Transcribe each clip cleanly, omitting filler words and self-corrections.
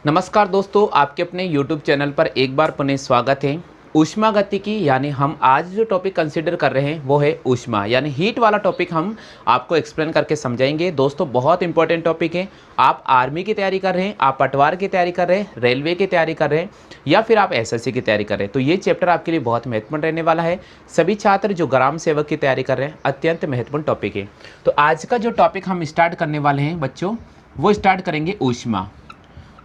नमस्कार दोस्तों, आपके अपने YouTube चैनल पर एक बार पुनः स्वागत है। ऊष्मागतिकी यानी हम आज जो टॉपिक कंसीडर कर रहे हैं वो है ऊष्मा यानी हीट वाला टॉपिक हम आपको एक्सप्लेन करके समझाएंगे। दोस्तों बहुत इंपॉर्टेंट टॉपिक है। आप आर्मी की तैयारी कर रहे हैं, आप पटवार की तैयारी कर रहे हैं, रेलवे की तैयारी कर रहे हैं या फिर आप एसएससी की तैयारी कर रहे हैं, तो ये चैप्टर आपके लिए बहुत महत्वपूर्ण रहने वाला है। सभी छात्र जो ग्राम सेवक की तैयारी कर रहे हैं, अत्यंत महत्वपूर्ण टॉपिक है। तो आज का जो टॉपिक हम स्टार्ट करने वाले हैं बच्चों, वो स्टार्ट करेंगे ऊष्मा।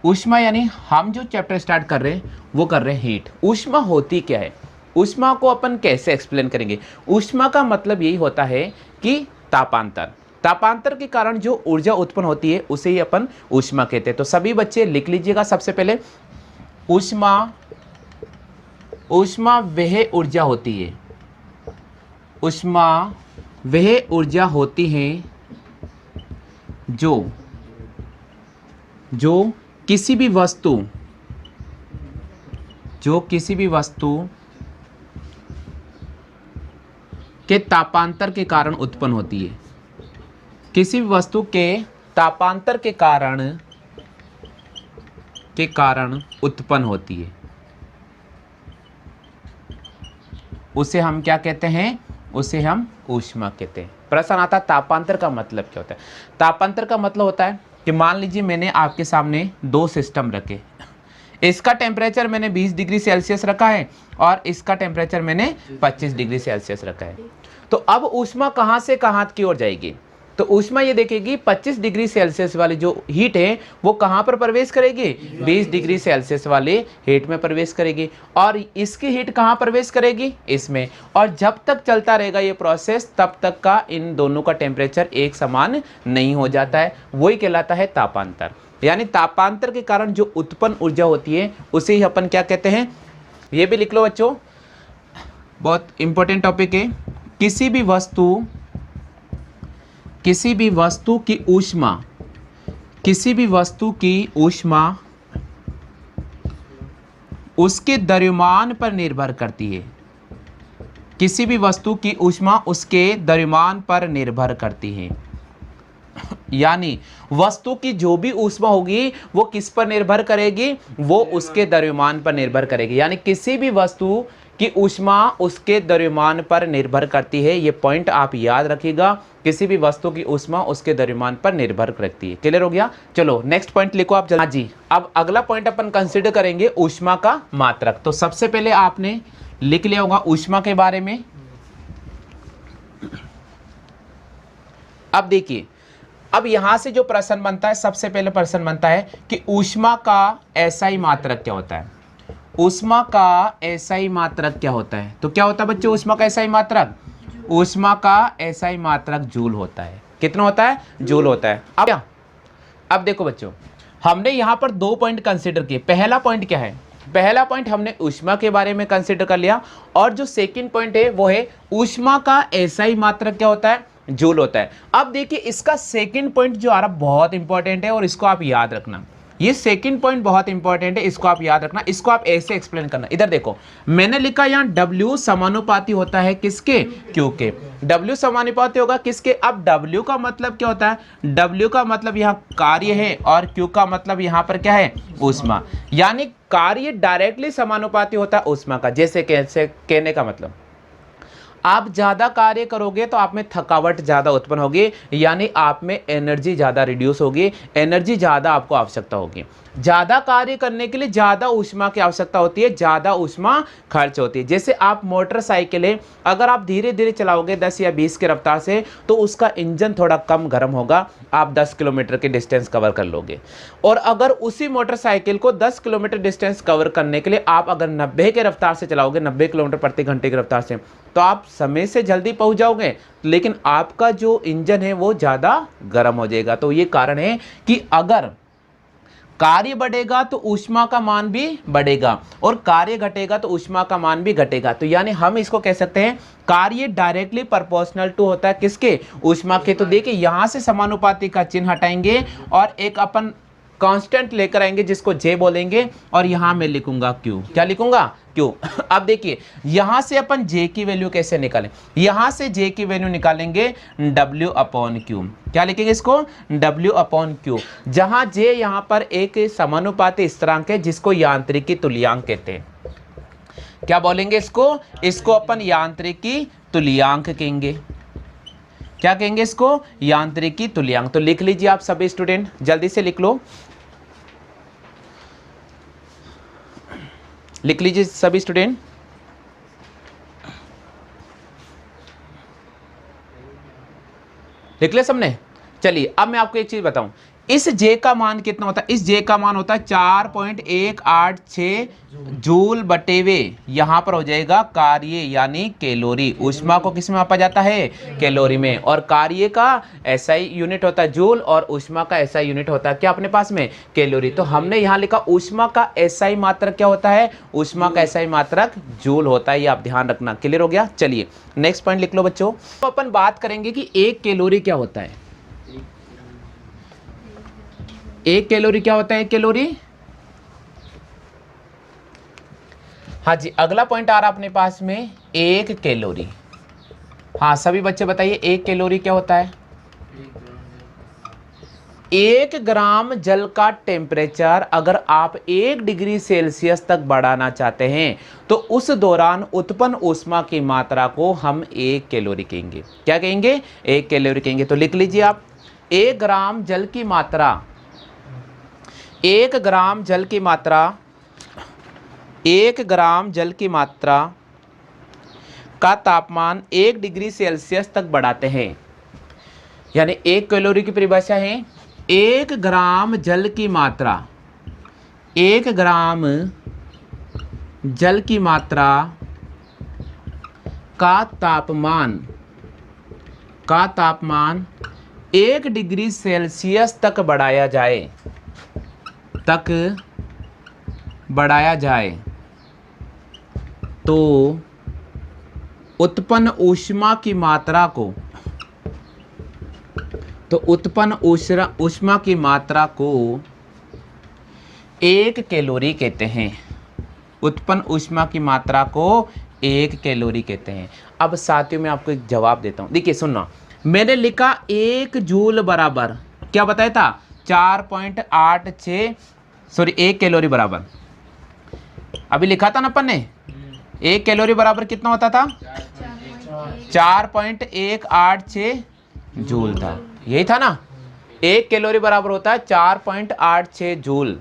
ऊष्मा यानी हम जो चैप्टर स्टार्ट कर रहे हैं वो कर रहे हैं हीट। ऊष्मा होती क्या है, ऊष्मा को अपन कैसे एक्सप्लेन करेंगे। ऊष्मा का मतलब यही होता है कि तापांतर, तापांतर के कारण जो ऊर्जा उत्पन्न होती है उसे ही अपन ऊष्मा कहते हैं। तो सभी बच्चे लिख लीजिएगा सबसे पहले, ऊष्मा ऊष्मा वह ऊर्जा होती है, ऊष्मा वह ऊर्जा होती है जो किसी भी वस्तु के तापांतर के कारण उत्पन्न होती है, किसी भी वस्तु के तापांतर के कारण उत्पन्न होती है, उसे हम क्या कहते हैं, उसे हम ऊष्मा कहते हैं। प्रश्न आता है तापांतर का मतलब क्या होता है। तापांतर का मतलब होता है कि मान लीजिए मैंने आपके सामने दो सिस्टम रखे, इसका टेम्परेचर मैंने 20 डिग्री सेल्सियस रखा है और इसका टेम्परेचर मैंने 25 डिग्री सेल्सियस रखा है। तो अब ऊष्मा कहाँ से कहाँ की ओर जाएगी, तो ऊष्मा ये देखेगी 25 डिग्री सेल्सियस वाली जो हीट है वो कहाँ पर प्रवेश करेगी, 20 डिग्री सेल्सियस वाले हीट में प्रवेश करेगी, और इसकी हीट कहाँ प्रवेश करेगी, इसमें। और जब तक चलता रहेगा ये प्रोसेस तब तक का इन दोनों का टेम्परेचर एक समान नहीं हो जाता है, वही कहलाता है तापांतर। यानी तापांतर के कारण जो उत्पन्न ऊर्जा होती है उसे ही अपन क्या कहते हैं, ये भी लिख लो बच्चों, बहुत इंपॉर्टेंट टॉपिक है। किसी भी वस्तु की ऊष्मा उसके द्रव्यमान पर निर्भर करती है, किसी भी वस्तु की ऊष्मा उसके द्रव्यमान पर निर्भर करती है। यानी वस्तु की जो भी ऊष्मा होगी वो किस पर निर्भर करेगी, वो उसके द्रव्यमान पर निर्भर करेगी। यानी किसी भी वस्तु की ऊष्मा उसके द्रव्यमान पर निर्भर करती है, ये पॉइंट आप याद रखिएगा। किसी भी वस्तु की ऊष्मा उसके द्रव्यमान पर निर्भर करती है। क्लियर हो गया। चलो नेक्स्ट पॉइंट लिखो आप जल्दी जी। अब अगला पॉइंट अपन कंसीडर करेंगे ऊष्मा का मात्रक। तो सबसे पहले आपने लिख लिया होगा ऊष्मा के बारे में। अब देखिए, अब यहां से जो प्रश्न बनता है, सबसे पहले प्रश्न बनता है कि ऊष्मा का एसआई मात्रक क्या होता है। ऊष्मा का एसआई मात्रक क्या होता है, तो क्या होता है बच्चों ऊष्मा का एसआई मात्रक, ऊष्मा का एसआई मात्रक जूल होता है। कितना होता है, जूल होता है। अब देखो बच्चों, हमने यहां पर दो पॉइंट कंसीडर किए। पहला पॉइंट क्या है, पहला पॉइंट हमने ऊष्मा के बारे में कंसीडर कर लिया, और जो सेकंड पॉइंट है वो है ऊष्मा का एसआई मात्रक क्या होता है, जूल होता है। अब देखिए इसका सेकंड पॉइंट जो आ रहा बहुत इंपॉर्टेंट है और इसको आप याद रखना। ये सेकंड पॉइंट बहुत इंपॉर्टेंट है, इसको आप याद रखना। इसको आप ऐसे एक्सप्लेन करना। इधर देखो मैंने लिखा यहाँ W समानुपाती होता है किसके, Q के। W समानुपाती होगा किसके। अब W का मतलब क्या होता है, W का मतलब यहाँ कार्य है और Q का मतलब यहाँ पर क्या है, ऊष्मा। यानी कार्य डायरेक्टली समानुपाती होता है ऊष्मा का। जैसे कैसे कहने का मतलब, आप ज़्यादा कार्य करोगे तो आप में थकावट ज़्यादा उत्पन्न होगी, यानी आप में एनर्जी ज़्यादा रिड्यूस होगी, एनर्जी ज़्यादा आपको आवश्यकता होगी। ज़्यादा कार्य करने के लिए ज़्यादा ऊष्मा की आवश्यकता होती है, ज़्यादा ऊष्मा खर्च होती है। जैसे आप मोटरसाइकिल है, अगर आप धीरे धीरे चलाओगे 10 या 20 की रफ्तार से तो उसका इंजन थोड़ा कम गर्म होगा, आप 10 किलोमीटर के डिस्टेंस कवर कर लोगे। और अगर उसी मोटरसाइकिल को 10 किलोमीटर डिस्टेंस कवर करने के लिए आप अगर 90 के रफ्तार से चलाओगे, 90 किलोमीटर प्रति घंटे की रफ्तार से, तो आप समय से जल्दी पहुंच जाओगे, लेकिन आपका जो इंजन है वो ज़्यादा गर्म हो जाएगा। तो ये कारण है कि अगर कार्य बढ़ेगा तो ऊष्मा का मान भी बढ़ेगा और कार्य घटेगा तो ऊष्मा का मान भी घटेगा। तो यानी हम इसको कह सकते हैं कार्य डायरेक्टली प्रोपोर्शनल टू होता है किसके, ऊष्मा के। तो देखिए यहां से समानुपाती का चिन्ह हटाएंगे और एक अपन कांस्टेंट लेकर आएंगे जिसको जे बोलेंगे, और यहां मैं लिखूंगा क्यू। क्या लिखूंगा? क्यू। अब देखिए यहां से अपन जे की वैल्यू कैसे निकालें, यहां से जे की वैल्यू निकालेंगे W अपॉन क्यू। क्या लिखेंगे इसको? W अपॉन क्यू, जहां जे यहां पर एक समानुपाती स्थिरांक है जिसको यांत्रिकी तुल्यांक कहते हैं। क्या बोलेंगे इसको? इसको अपन यांत्रिकी तुल्यांक कहेंगे। क्या कहेंगे इसको? यांत्रिकी तुल्यांक। तो लिख लीजिए आप सभी स्टूडेंट, जल्दी से लिख लो, लिख लीजिए सभी स्टूडेंट। लिख लिया सबने? चलिए अब मैं आपको एक चीज बताऊं, इस जे का मान कितना होता है? इस जे का मान होता है 4.186 जूल बटेवे, यहां पर हो जाएगा कार्य यानी कैलोरी। ऊष्मा को किस में मापा जाता है? कैलोरी में। और कार्य का एसआई यूनिट होता है जूल, और ऊष्मा का एसआई यूनिट होता है क्या अपने पास में? कैलोरी। तो हमने यहां लिखा ऊष्मा का एसआई मात्रक क्या होता है? ऊष्मा का एसआई मात्रक जूल होता है, ये आप ध्यान रखना। क्लियर हो गया? चलिए नेक्स्ट पॉइंट लिख लो बच्चों। तो अपन बात करेंगे कि एक कैलोरी क्या होता है। एक कैलोरी क्या होता है? एक कैलोरी, हाँ जी, अगला पॉइंट आ रहा अपने पास में, एक कैलोरी। हाँ सभी बच्चे बताइए एक कैलोरी क्या होता है? 1 ग्राम जल का टेम्परेचर अगर आप 1 डिग्री सेल्सियस तक बढ़ाना चाहते हैं तो उस दौरान उत्पन्न ऊष्मा की मात्रा को हम 1 कैलोरी कहेंगे। क्या कहेंगे? 1 कैलोरी कहेंगे। तो लिख लीजिए आप, 1 ग्राम जल की मात्रा, 1 ग्राम जल की मात्रा, 1 ग्राम जल की मात्रा का तापमान 1 डिग्री सेल्सियस तक बढ़ाते हैं। यानी 1 कैलोरी की परिभाषा है 1 ग्राम जल की मात्रा, 1 ग्राम जल की मात्रा का तापमान 1 डिग्री सेल्सियस तक बढ़ाया जाए तो उत्पन्न ऊष्मा की मात्रा को, ऊष्मा की मात्रा को 1 कैलोरी कहते हैं। उत्पन्न ऊष्मा की मात्रा को 1 कैलोरी कहते हैं। अब साथियों मैं आपको एक जवाब देता हूं, देखिए सुनना, मैंने लिखा 1 जूल बराबर क्या बताया था? 4.86, सॉरी 1 कैलोरी बराबर, अभी लिखा था ना अपन ने, 1 कैलोरी बराबर कितना होता था? 4.186 जूल था, यही था ना। 1 कैलोरी बराबर होता है 4.86 जूल,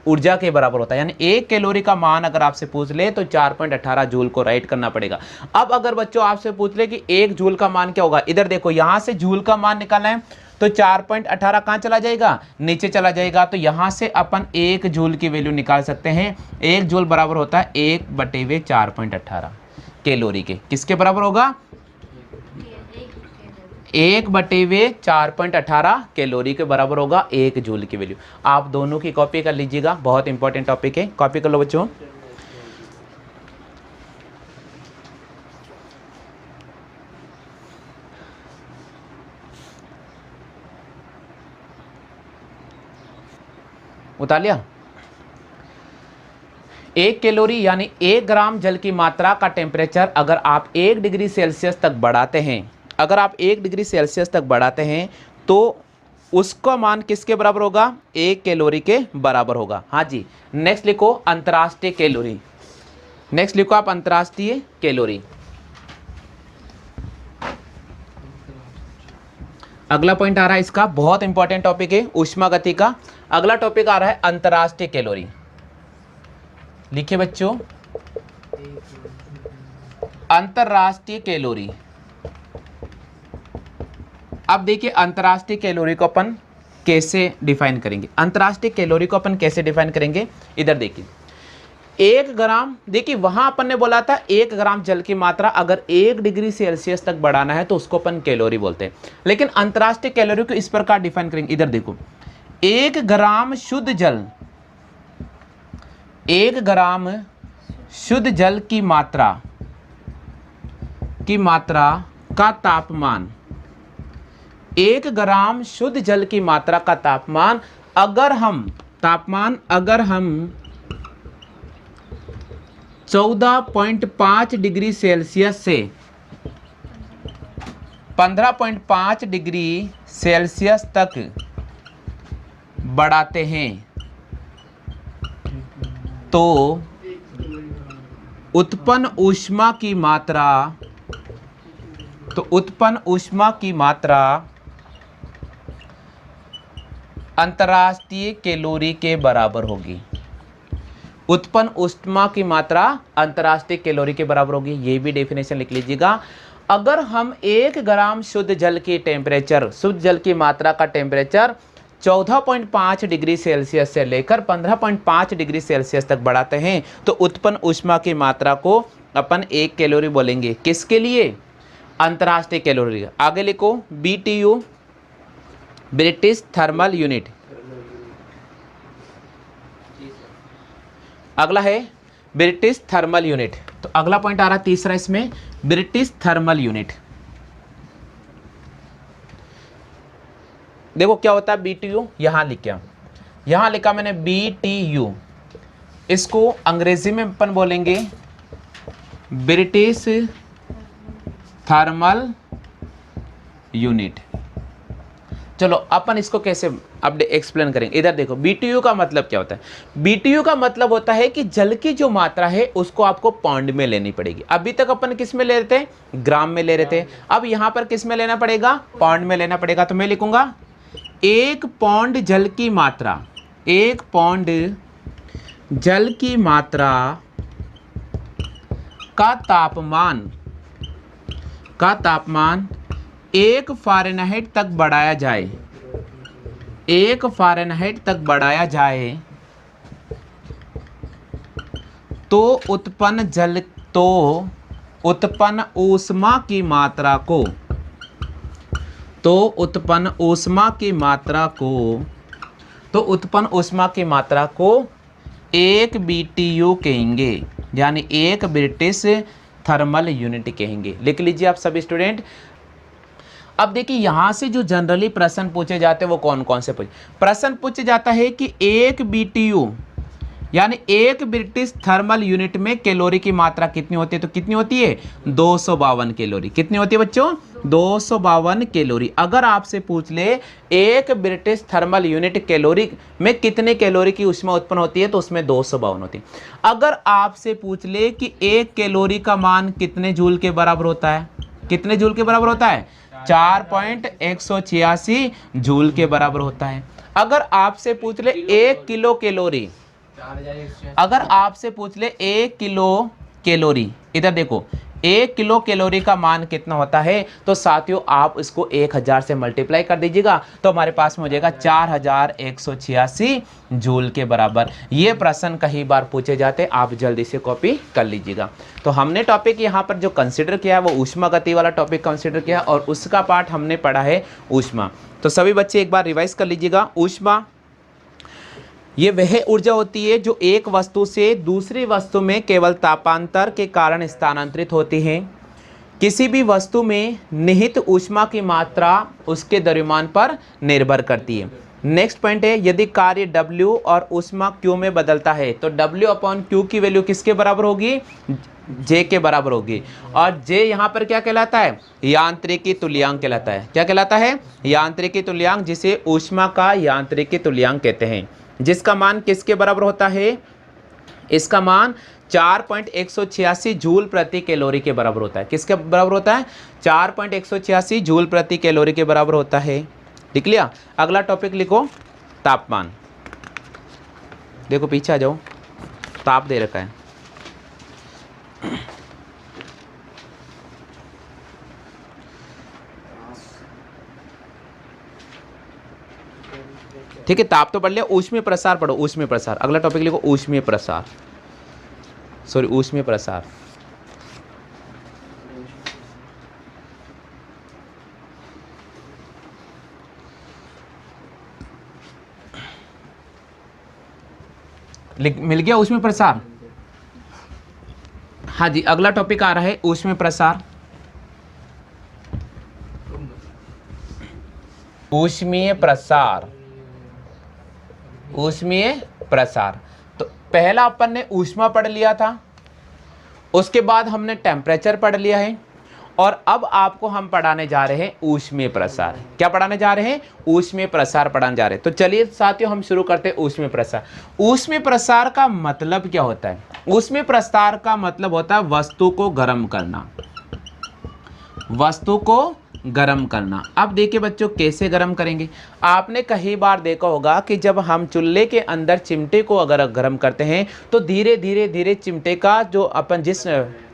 ऊर्जा के बराबर होता है। यानी 1 कैलोरी का मान अगर आपसे पूछ ले तो 4.18 जूल को राइट करना पड़ेगा। अब अगर बच्चों आपसे पूछ ले कि 1 जूल का मान क्या होगा, इधर देखो यहां से जूल का मान निकालना है तो 4.18 कहां चला जाएगा? नीचे चला जाएगा। तो यहां से अपन 1 जूल की वैल्यू निकाल सकते हैं। 1 जूल बराबर होता है 1/4.18 कैलोरी के। किसके बराबर होगा? 1/4.18 कैलोरी के बराबर होगा 1 जूल की वैल्यू। आप दोनों की कॉपी कर लीजिएगा, बहुत इंपॉर्टेंट टॉपिक है, कॉपी कर लो बच्चों। उतार लिया? 1 कैलोरी यानी 1 ग्राम जल की मात्रा का टेम्परेचर अगर आप 1 डिग्री सेल्सियस तक बढ़ाते हैं, अगर आप 1 डिग्री सेल्सियस तक बढ़ाते हैं तो उसका मान किसके बराबर होगा? 1 कैलोरी के बराबर होगा। हाँ जी, नेक्स्ट लिखो अंतर्राष्ट्रीय कैलोरी। नेक्स्ट लिखो आप अंतर्राष्ट्रीय कैलोरी। अगला पॉइंट आ रहा है इसका, बहुत इंपॉर्टेंट टॉपिक है ऊष्मा गति का। अगला टॉपिक आ रहा है अंतर्राष्ट्रीय कैलोरी। लिखिए बच्चों, अंतर्राष्ट्रीय कैलोरी। अब देखिए अंतर्राष्ट्रीय कैलोरी को अपन कैसे डिफाइन करेंगे। अंतर्राष्ट्रीय कैलोरी को अपन कैसे डिफाइन करेंगे, इधर देखिए 1 ग्राम, देखिए वहां अपन ने बोला था 1 ग्राम जल की मात्रा अगर 1 डिग्री सेल्सियस तक बढ़ाना है तो उसको अपन कैलोरी बोलते हैं। लेकिन अंतर्राष्ट्रीय कैलोरी को इस प्रकार डिफाइन करेंगे, इधर देखो 1 ग्राम शुद्ध जल, 1 ग्राम शुद्ध जल की मात्रा का तापमान, 1 ग्राम शुद्ध जल की मात्रा का तापमान अगर हम तापमान अगर हम 14.5 डिग्री सेल्सियस से 15.5 डिग्री सेल्सियस तक बढ़ाते हैं तो उत्पन्न ऊष्मा की मात्रा अंतर्राष्ट्रीय कैलोरी के बराबर होगी। उत्पन्न ऊष्मा की मात्रा अंतर्राष्ट्रीय कैलोरी के बराबर होगी। ये भी डेफिनेशन लिख लीजिएगा। अगर हम 1 ग्राम शुद्ध जल की मात्रा का टेम्परेचर 14.5 डिग्री सेल्सियस से लेकर 15.5 डिग्री सेल्सियस तक बढ़ाते हैं तो उत्पन्न ऊष्मा की मात्रा को अपन 1 कैलोरी बोलेंगे। किसके लिए? अंतर्राष्ट्रीय कैलोरी। आगे लिखो BTU, ब्रिटिश थर्मल यूनिट। अगला है ब्रिटिश थर्मल यूनिट। तो अगला पॉइंट आ रहा है तीसरा इसमें, ब्रिटिश थर्मल यूनिट। देखो क्या होता है BTU, यहां लिखा मैंने BTU। इसको अंग्रेजी में अपन बोलेंगे ब्रिटिश थर्मल यूनिट। चलो अपन इसको कैसे अब एक्सप्लेन करेंगे। इधर देखो BTU का मतलब क्या होता है। BTU का मतलब होता है कि जल की जो मात्रा है उसको आपको पाउंड में लेनी पड़ेगी। अभी तक अपन किस में ले रहे थे? ग्राम में ले रहे थे। अब यहां पर किस में लेना पड़ेगा? पाउंड में लेना पड़ेगा। तो मैं लिखूंगा 1 पाउंड जल की मात्रा, 1 पाउंड जल की मात्रा का तापमान 1 फ़ारेनहाइट तक बढ़ाया जाए, 1 फ़ारेनहाइट तक बढ़ाया जाए तो उत्पन्न ऊष्मा की मात्रा को 1 BTU कहेंगे, यानी 1 ब्रिटिश थर्मल यूनिट कहेंगे। लिख लीजिए आप सभी स्टूडेंट। अब देखिए यहां से जो जनरली प्रश्न पूछे जाते हैं वो कौन कौन से प्रश्न पूछे जाता है कि 1 BTU यानी 1 ब्रिटिश थर्मल यूनिट में कैलोरी की मात्रा कितनी होती है? तो कितनी होती है? 252 कैलोरी। कितनी होती है बच्चों? 252 कैलोरी। अगर आपसे पूछ ले 1 ब्रिटिश थर्मल यूनिट कैलोरी में कितने कैलोरी की ऊष्मा उत्पन्न होती है तो उसमें 252 होती है। अगर आपसे पूछ ले कि 1 कैलोरी का मान कितने जूल के बराबर होता है? कितने जूल के बराबर होता है? 4.186 जूल के बराबर होता है। अगर आपसे पूछ ले 1 किलो कैलोरी, अगर आपसे पूछ ले 1 किलो कैलोरी, इधर देखो 1 किलो कैलोरी का मान कितना होता है तो साथियों आप इसको 1000 से मल्टीप्लाई कर दीजिएगा तो हमारे पास में हो जाएगा 4186 जूल के बराबर। ये प्रश्न कई बार पूछे जाते हैं, आप जल्दी से कॉपी कर लीजिएगा। तो हमने टॉपिक यहाँ पर जो कंसिडर किया है वो ऊष्मा गति वाला टॉपिक कंसिडर किया और उसका पार्ट हमने पढ़ा है ऊष्मा। तो सभी बच्चे एक बार रिवाइज कर लीजिएगा। ऊष्मा ये वह ऊर्जा होती है जो एक वस्तु से दूसरी वस्तु में केवल तापांतर के कारण स्थानांतरित होती है। किसी भी वस्तु में निहित ऊष्मा की मात्रा उसके द्रव्यमान पर निर्भर करती है। नेक्स्ट पॉइंट है यदि कार्य W और ऊष्मा Q में बदलता है तो W/Q की वैल्यू किसके बराबर होगी? J के बराबर होगी। और J यहाँ पर क्या कहलाता है? यांत्रिकी तुल्यांक कहलाता है। क्या कहलाता है? यांत्रिकी तुल्यांक, जिसे ऊष्मा का यांत्रिकी तुल्यांक कहते हैं, जिसका मान किसके बराबर होता है? इसका मान 4.186 जूल प्रति कैलोरी के बराबर होता है। किसके बराबर होता है? 4.186 जूल प्रति कैलोरी के बराबर होता है। लिख लिया। अगला टॉपिक लिखो तापमान। देखो पीछे आ जाओ, ताप दे रखा है। ठीक है, ताप तो पढ़ लिया। ऊष्मीय प्रसार पढ़ो, ऊष्मीय प्रसार। अगला टॉपिक लिखो ऊष्मीय प्रसार, सॉरी ऊष्मीय प्रसार। मिल गया ऊष्मीय प्रसार। हाँ जी, अगला टॉपिक आ रहा है ऊष्मीय प्रसार। ऊष्मीय प्रसार ऊष्मीय प्रसार। तो पहला अपन ने ऊष्मा पढ़ लिया था, उसके बाद हमने टेम्परेचर पढ़ लिया है, और अब आपको हम पढ़ाने जा रहे हैं ऊष्मीय प्रसार। क्या पढ़ाने जा रहे हैं? ऊष्मीय प्रसार पढ़ाने जा रहे हैं। तो चलिए साथियों हम शुरू करते हैं ऊष्मीय प्रसार। ऊष्मीय प्रसार का मतलब क्या होता है? ऊष्मीय प्रसार का मतलब होता है वस्तु को गर्म करना, वस्तु को गर्म करना। अब देखिए बच्चों कैसे गर्म करेंगे। आपने कई बार देखा होगा कि जब हम चूल्हे के अंदर चिमटे को अगर गर्म करते हैं तो धीरे धीरे धीरे चिमटे का जो अपन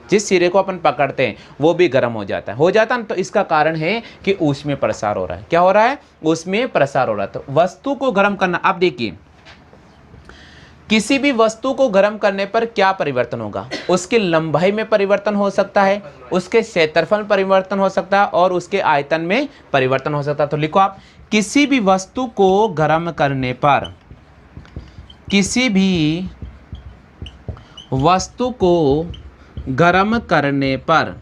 जिस सिरे को अपन पकड़ते हैं वो भी गर्म हो जाता है ना। तो इसका कारण है कि ऊष्मीय प्रसार हो रहा है। क्या हो रहा है? ऊष्मीय प्रसार हो रहा है। तो वस्तु को गर्म करना। अब देखिए किसी भी वस्तु को गर्म करने पर क्या परिवर्तन होगा? उसकी लंबाई में परिवर्तन हो सकता है, उसके क्षेत्रफल में परिवर्तन हो सकता है, और उसके आयतन में परिवर्तन हो सकता है। तो लिखो आप, किसी भी वस्तु को गर्म करने पर, किसी भी वस्तु को गर्म करने पर,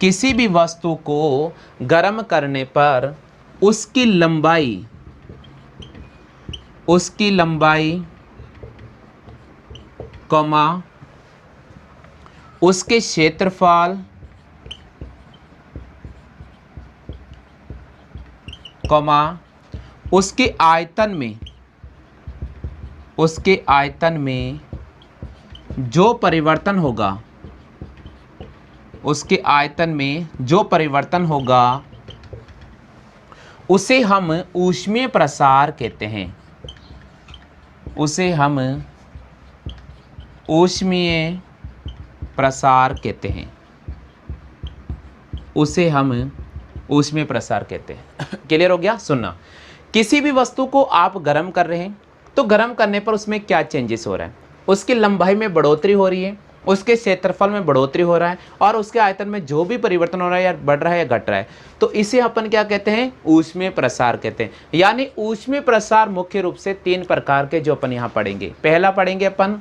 किसी भी वस्तु को गर्म करने पर उसकी लंबाई कॉमा उसके क्षेत्रफल कॉमा उसके आयतन में जो परिवर्तन होगा, उसके आयतन में जो परिवर्तन होगा उसे हम ऊष्मीय प्रसार कहते हैं। उसे हम ऊष्मीय प्रसार कहते हैं। उसे हम ऊष्मीय प्रसार कहते हैं। क्लियर हो गया? सुनना, किसी भी वस्तु को आप गर्म कर रहे हैं तो गर्म करने पर उसमें क्या चेंजेस हो रहा है? उसकी लंबाई में बढ़ोतरी हो रही है, उसके क्षेत्रफल में बढ़ोतरी हो रहा है, और उसके आयतन में जो भी परिवर्तन हो रहा है या बढ़ रहा है या घट रहा है, तो इसे अपन क्या कहते हैं? ऊष्मीय प्रसार कहते हैं। यानी ऊष्मीय प्रसार मुख्य रूप से 3 प्रकार के जो अपन यहाँ पढ़ेंगे। पहला पढ़ेंगे अपन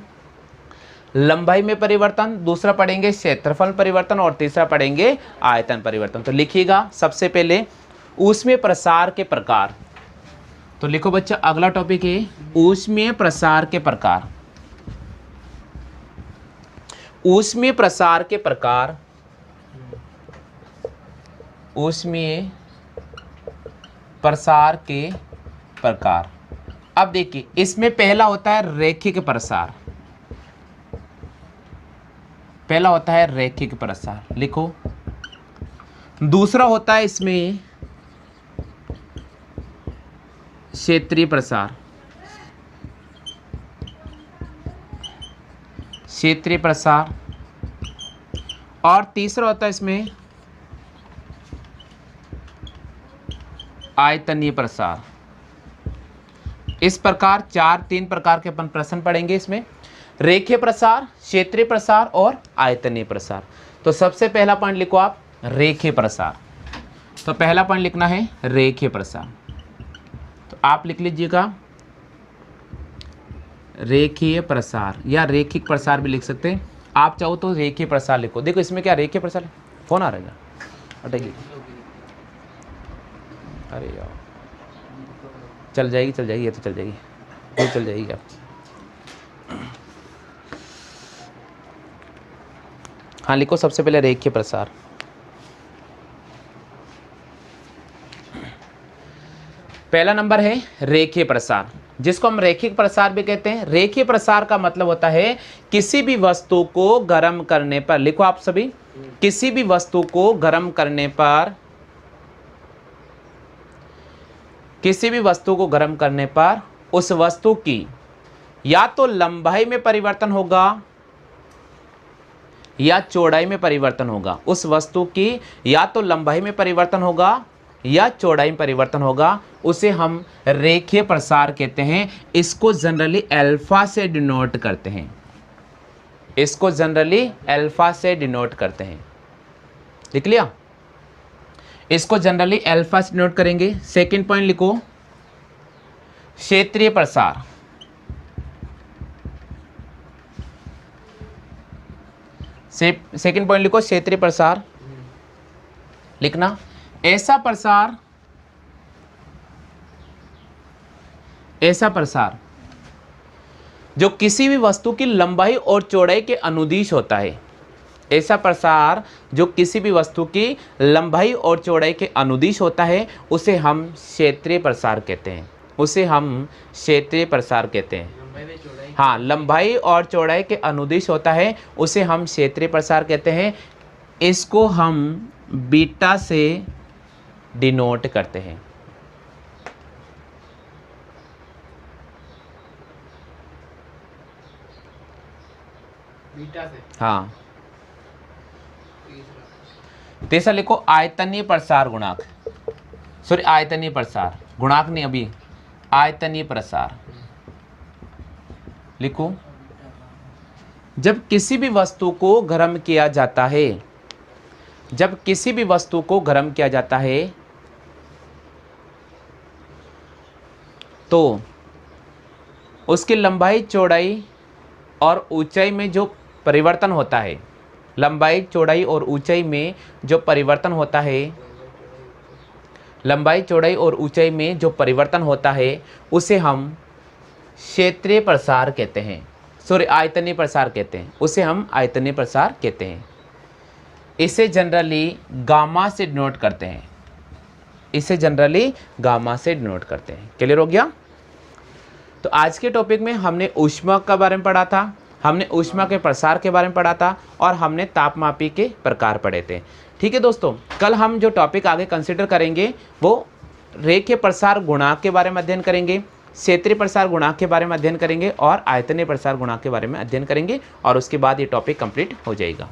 लंबाई में परिवर्तन, दूसरा पढ़ेंगे क्षेत्रफल परिवर्तन, और तीसरा पढ़ेंगे आयतन परिवर्तन। तो लिखिएगा सबसे पहले ऊष्मीय प्रसार के प्रकार। तो लिखो बच्चा, अगला टॉपिक है ऊष्मीय प्रसार के प्रकार। ऊष्मीय प्रसार के प्रकार, ऊष्मीय प्रसार के प्रकार। अब देखिए इसमें पहला होता है रैखिक प्रसार। पहला होता है रैखिक प्रसार, लिखो। दूसरा होता है इसमें क्षेत्रीय प्रसार, क्षेत्रीय प्रसार। और तीसरा होता है इसमें आयतनीय प्रसार। इस प्रकार 3 प्रकार के अपन प्रश्न पढ़ेंगे इसमें, रेखीय प्रसार, क्षेत्रीय प्रसार और आयतनीय प्रसार। तो सबसे पहला पॉइंट लिखो आप, रेखीय प्रसार। तो पहला पॉइंट लिखना है रेखीय प्रसार। तो आप लिख लीजिएगा रेखीय प्रसार, या रेखिक प्रसार भी लिख सकते हैं। आप चाहो तो रेखीय प्रसार लिखो। देखो इसमें क्या रेखीय प्रसार है, फोन आ रहेगा, हटाइए। अरे यार, चल जाएगी ये तो चल जाएगी, ये चल जाएगी आप। हाँ लिखो सबसे पहले रेखीय प्रसार। पहला नंबर है रेखीय प्रसार, जिसको हम रैखिक प्रसार भी कहते हैं। रेखीय प्रसार का मतलब होता है किसी भी वस्तु को गर्म करने पर, लिखो आप सभी, किसी भी वस्तु को गर्म करने पर, किसी भी वस्तु को गर्म करने पर उस वस्तु की या तो लंबाई में परिवर्तन होगा या चौड़ाई में परिवर्तन होगा। उस वस्तु की या तो लंबाई में परिवर्तन होगा या चौड़ाई में परिवर्तन होगा, उसे हम रेखीय प्रसार कहते हैं। इसको जनरली अल्फा से डिनोट करते हैं। इसको जनरली अल्फा से डिनोट करते हैं। लिख लिया? इसको जनरली अल्फा से डिनोट करेंगे। सेकंड पॉइंट लिखो क्षेत्रीय प्रसार। सेकंड पॉइंट लिखो क्षेत्रीय प्रसार। लिखना, ऐसा ऐसा प्रसार जो किसी भी वस्तु की लंबाई और चौड़ाई के अनुदिश होता है। ऐसा प्रसार जो किसी भी वस्तु की लंबाई और चौड़ाई के अनुदिश होता है उसे हम क्षेत्रीय प्रसार कहते हैं। उसे हम क्षेत्रीय प्रसार कहते हैं। हाँ, लंबाई और चौड़ाई के अनुदिश होता है उसे हम क्षेत्रीय प्रसार कहते हैं। इसको हम बीटा से डिनोट करते हैं। बीटा से। हाँ, तीसरा लिखो आयतनीय प्रसार गुणांक। सॉरी, आयतनीय प्रसार गुणांक नहीं, अभी आयतनीय प्रसार लिखो। जब किसी भी वस्तु को गर्म किया जाता है, जब किसी भी वस्तु को गर्म किया जाता है तो उसकी लंबाई चौड़ाई और ऊंचाई में जो परिवर्तन होता है, लंबाई चौड़ाई और ऊंचाई में जो परिवर्तन होता है, लंबाई चौड़ाई और ऊंचाई में जो परिवर्तन होता है उसे हम क्षेत्रीय प्रसार कहते हैं। सॉरी, आयतनीय प्रसार कहते हैं। उसे हम आयतनीय प्रसार कहते हैं। इसे जनरली गामा से डिनोट करते हैं। इसे जनरली गामा से डिनोट करते हैं। क्लियर हो गया? तो आज के टॉपिक में हमने ऊष्मा के बारे में पढ़ा था, हमने ऊष्मा के प्रसार के बारे में पढ़ा था और हमने तापमापी के प्रकार पढ़े थे। ठीक है दोस्तों, कल हम जो टॉपिक आगे कंसिडर करेंगे वो रेखीय प्रसार गुणांक के बारे में अध्ययन करेंगे, क्षेत्रीय प्रसार गुणांक के बारे में अध्ययन करेंगे और आयतनीय प्रसार गुणांक के बारे में अध्ययन करेंगे और उसके बाद ये टॉपिक कंप्लीट हो जाएगा।